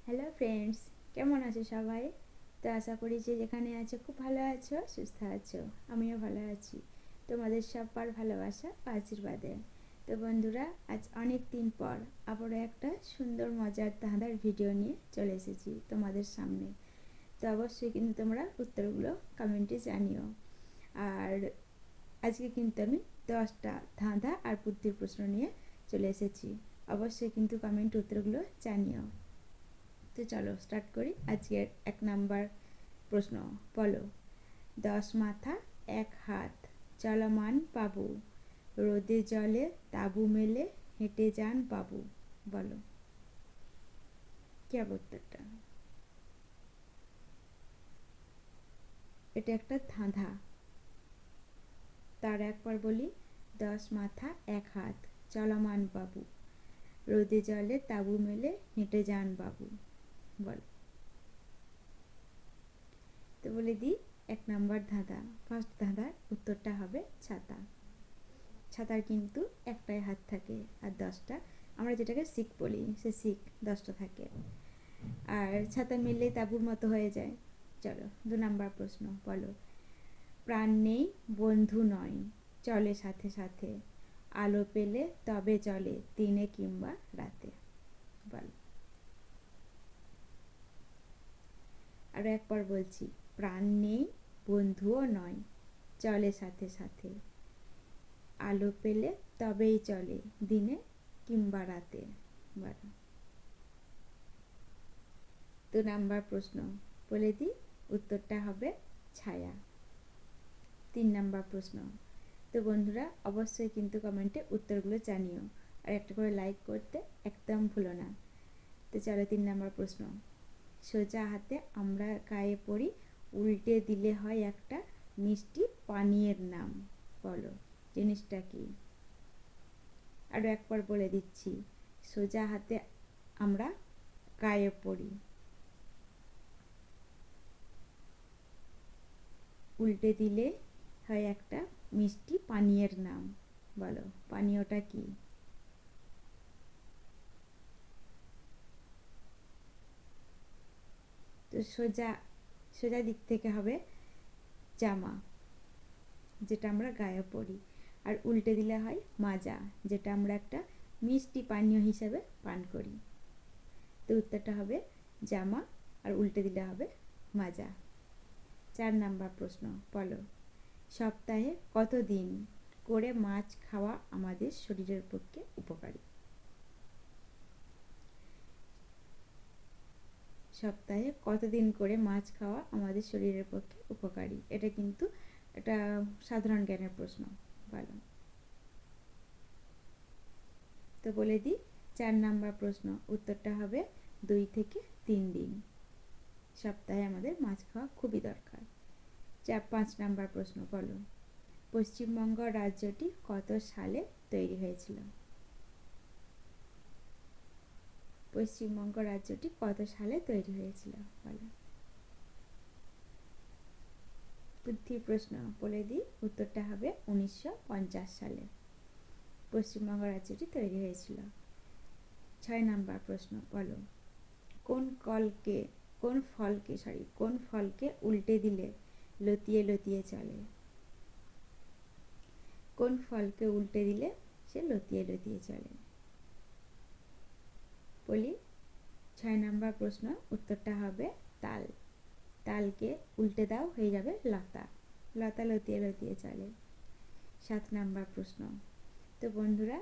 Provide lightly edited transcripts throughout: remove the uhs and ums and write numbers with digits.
Hello friends, কেমন আছো সবাই? তো আশা করি যে যেখানে আছো খুব ভালো আছো, সুস্থ আছো। আমিও ভালো আছি তোমাদের সবার ভালোবাসা ও আশীর্বাদে। তো বন্ধুরা, আজ অনেক দিন পর আবারও একটা সুন্দর মজার ধাঁধার ভিডিও নিয়ে চলে এসেছি তোমাদের সামনে। তো অবশ্যই কিন্তু তোমরা উত্তরগুলো কমেন্টে জানিও। আর আজকে কিন্তু আমি 10টা ধাঁধা আর বুদ্ধির প্রশ্ন নিয়ে চলে এসেছি। অবশ্যই কিন্তু কমেন্ট উত্তরগুলো জানিও। তো চলো স্টার্ট করি। আজকের 1 নাম্বার প্রশ্ন, বলো। 10 মাথা 1 হাত, চলমান বাবু, রোদে জলে তাবু মেলে, হেঁটে যান বাবু। বলো কি হবে উত্তরটা? এটা একটা ধাঁধা। তার একবার বলি। 10 মাথা 1 হাত, চলমান বাবু, রোদে জলে তাবু মেলে, হেঁটে যান বাবু। বলো। তো বলে দিই, 1 নাম্বার ধাঁধা, ফার্স্ট ধাঁধার উত্তরটা হবে ছাতা। ছাতার কিন্তু একটাই হাত থাকে, আর 10টা, আমরা যেটাকে শিক বলি, সে শিক 10টা থাকে। আর ছাতা মিললেই তাঁবুর মতো হয়ে যায়। চলো 2 নাম্বার প্রশ্ন, বলো। প্রাণ নেই, বন্ধু নয়, চলে সাথে সাথে, আলো পেলে তবে চলে, দিনে কিংবা রাতে। বলো। আরও একবার বলছি। প্রাণ নেই, বন্ধুও নয়, চলে সাথে সাথে, আলো পেলে তবেই চলে, দিনে কিংবা রাতে। বলো। 2 নাম্বার প্রশ্ন, বলে দিই, উত্তরটা হবে ছায়া। 3 নাম্বার প্রশ্ন। তো বন্ধুরা, অবশ্যই কিন্তু কমেন্টে উত্তরগুলো জানিও, আর একটা করে লাইক করতে একদম ভুলো না। তো চলো 3 নাম্বার প্রশ্ন। সোজা হাতে আমরা গায়ে পড়ি, উল্টে দিলে হয় একটা মিষ্টি পানীয়ের নাম। বলো জিনিসটা কি? আরও একবার বলে দিচ্ছি। সোজা হাতে আমরা গায়ে পড়ি, উল্টে দিলে হয় একটা মিষ্টি পানীয়ের নাম। বলো পানীয়টা কি? তো সোজা সোজা দিক থেকে হবে জামা, যেটা আমরা গায়ে পরি, আর উল্টে দিলে হয় মাজা, যেটা আমরা একটা মিষ্টি পানীয় হিসেবে পান করি। তো উত্তরটা হবে জামা, আর উল্টে দিলে হবে মাজা। 4 নাম্বার প্রশ্ন, বলো। সপ্তাহে কত দিন করে মাছ খাওয়া আমাদের শরীরের পক্ষে উপকারী? সপ্তাহে কতদিন করে মাছ খাওয়া আমাদের শরীরের পক্ষে উপকারী? এটা কিন্তু একটা সাধারণ জ্ঞানের প্রশ্ন। বলো। তো বলে দিই, 4 নাম্বার প্রশ্ন, উত্তরটা হবে 2 থেকে 3 দিন। সপ্তাহে আমাদের মাছ খাওয়া খুবই দরকার। 5 নাম্বার প্রশ্ন, বলো। পশ্চিমবঙ্গ রাজ্যটি কত সালে তৈরি হয়েছিল? পশ্চিমবঙ্গ রাজ্যটি কত সালে তৈরি হয়েছিল? বলো। বুদ্ধির প্রশ্ন, বলে দিই, উত্তরটা হবে 1950 সালে পশ্চিমবঙ্গ রাজ্যটি তৈরি হয়েছিল। 6 নাম্বার প্রশ্ন, বলো। কোন কলকে কোন ফলকে উল্টে দিলে লতিয়ে লতিয়ে চলে? কোন ফলকে উল্টে দিলে সে লতিয়ে লতিয়ে চলে? বলি। 6 নাম্বার প্রশ্ন, উত্তরটা হবে তাল। তালকে উল্টে দাও, হয়ে যাবে লতা। লতা লতিয়ে লতিয়ে চলে। 7 নাম্বার প্রশ্ন। তো বন্ধুরা,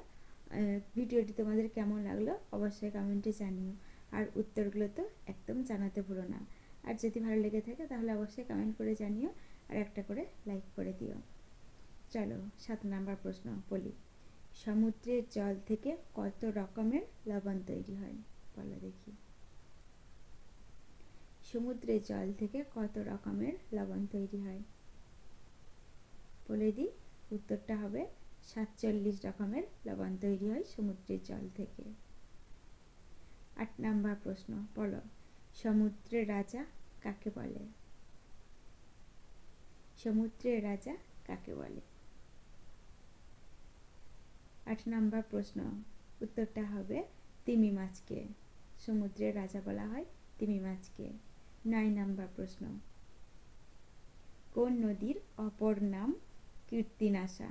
ভিডিওটি তোমাদের কেমন লাগলো অবশ্যই কমেন্টে জানিও, আর উত্তরগুলো তো একদম জানাতে ভুলো না। আর যদি ভালো লেগে থাকে তাহলে অবশ্যই কমেন্ট করে জানিও, আর একটা করে লাইক করে দিও। চলো 7 নাম্বার প্রশ্ন, বলি। সমুদ্রের জল থেকে কত রকমের লবণ তৈরি হয়? বলো দেখি। সমুদ্রের জল থেকে কত রকমের লবণ তৈরি হয়? বলে দিই, উত্তরটা হবে 47 রকমের লবণ তৈরি হয় সমুদ্রের জল থেকে। 8 নাম্বার প্রশ্ন, বলো। সমুদ্রের রাজা কাকে বলে? সমুদ্রের রাজা কাকে বলে? 8 নাম্বার প্রশ্ন, উত্তরটা হবে তিমি মাছকে। সমুদ্রের রাজা বলা হয় তিমি মাছকে। 9 নম্বর প্রশ্ন, কোন নদীর অপর নাম কীর্তিনাশা?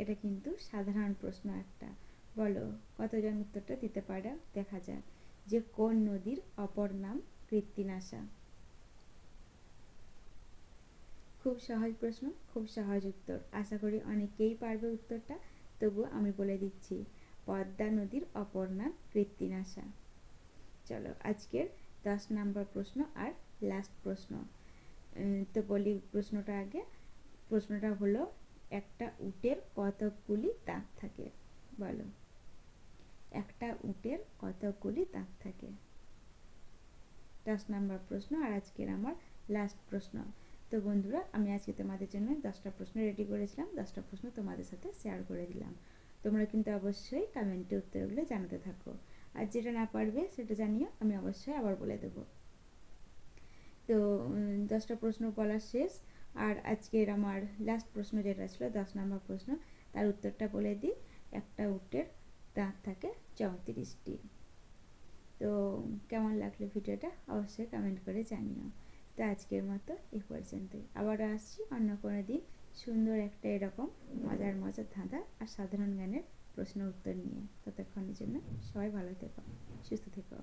এটা কিন্তু সাধারণ প্রশ্ন একটা, বলো কতজন উত্তরটা দিতে পারো দেখা যাক, যে কোন নদীর অপর নাম কীর্তিনাশা। খুব সহজ প্রশ্ন, খুব সহজ উত্তর, আশা করি অনেকেই পারবে উত্তরটা, তবু আমি বলে দিচ্ছি, পদ্মা নদীর অপর নাম কীর্তিনাশা। চলো আজকের 10 নম্বর প্রশ্ন আর লাস্ট প্রশ্ন। তো বলি প্রশ্নটা আগে। প্রশ্নটা হলো, একটা উটের কতকগুলি দাঁত থাকে? বলো, একটা উটের কতকগুলি দাঁত থাকে? 10 নম্বর প্রশ্ন আর আজকের আমার লাস্ট প্রশ্ন। তো বন্ধুরা, আমি আজকে তোমাদের জন্য 10টা প্রশ্ন রেডি করেছিলাম, 10টা প্রশ্ন তোমাদের সাথে শেয়ার করে দিলাম। তোমরা কিন্তু অবশ্যই কমেন্টে উত্তরগুলো জানাতে থাকো, আর যেটা না পারবে সেটা জানিও, আমি অবশ্যই আবার বলে দেবো। তো 10টা প্রশ্ন বলা শেষ, আর আজকের আমার লাস্ট প্রশ্ন যেটা ছিল 10 নম্বর প্রশ্ন, তার উত্তরটা বলে দিই। একটা উটের দাঁত থাকে 34টি। তো কেমন লাগলো ভিডিওটা অবশ্যই কমেন্ট করে জানিও। তো আজকের মতো এই পর্যন্তই, আবার আসছি অন্য কোনো দিন সুন্দর একটা এরকম মজার মজার ধাঁধা আর সাধারণ জ্ঞানের প্রশ্ন উত্তর নিয়ে। ততক্ষণের জন্য সবাই ভালো থেকো, সুস্থ থেকো।